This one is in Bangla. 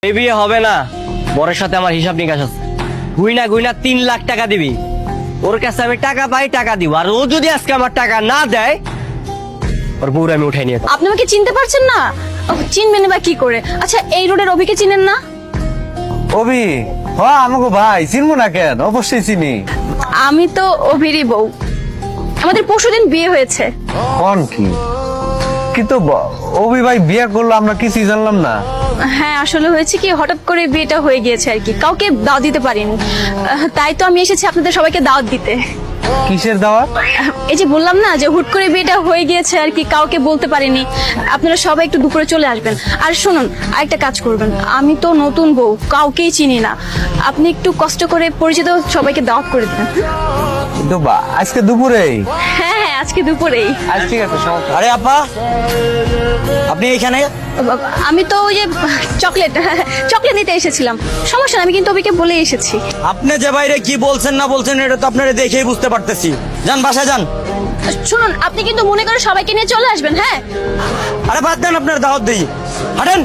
এই বিয়ে হবে না, বরের সাথে আমার হিসাব নিকাশ আছে। গুইনা গুইনা 3 লাখ টাকা দিবি। ওর কাছে আমি টাকা পাই, টাকা দিব। আর ও যদি আজকে আমার টাকা না দেয়, ওর বউরে আমি উঠাই নিয়ে যাবো। আপনি আমাকে চিনতে পারছেন না? চিনবেন বা কি করে? আচ্ছা, এই রোডের অভিকে চিনেন না? অভি, হ্যাঁ আমাকে ভাই চিনবো না কেন, অবশ্যই চিনি। আমি তো অভিরই বউ। আমাদের পরশুদিন বিয়ে হয়েছে। কোন কি কিন্তু অভি ভাই বিয়ে করলো, আমরা কিছুই জানলাম না। হ্যাঁ, আসলে হয়েছে কি, হঠাৎ করে বিয়েটা হয়ে গিয়েছে আর কি, কাউকে দাওয়াত দিতে পারিনি। তাই তো আমি এসেছি আপনাদের সবাইকে দাওয়াত দিতে। কিসের দাওয়াত? এই যে বললাম না যে হুট করে বিয়েটা হয়ে গিয়েছে আর কি, কাউকে বলতে পারিনি। আপনারা সবাই একটু দুপুরে চলে আসবেন। আর শুনুন, আরেকটা কাজ করবেন, আমি তো নতুন বউ, কাউকেই চিনি না। আপনি একটু কষ্ট করে পরিচিত সবাইকে দাওয়াত করে দেবেন। কিন্তু আজকে দুপুরেই? হ্যাঁ হ্যাঁ, আজকে দুপুরেই। আজ ঠিক আছে, সমস্যা। আরে আপা, আপনি এইখানে? আমি তো ওই যে চকলেট নিতে এসেছিলাম। সমস্যা না, আমি কিন্তু অভিকে বলে এসেছি। আপনি যে বাইরে কি বলছেন না বলছেন এটা তো আপনারা দেখেই বুঝতে পারতেছি। যান বাসায় যান। শুনুন, আপনি কিন্তু মনে করে সবাইকে নিয়ে চলে আসবেন। হ্যাঁ, আরে বাদ দেন, আপনার দাওয়াত দেই। হাঁটেন।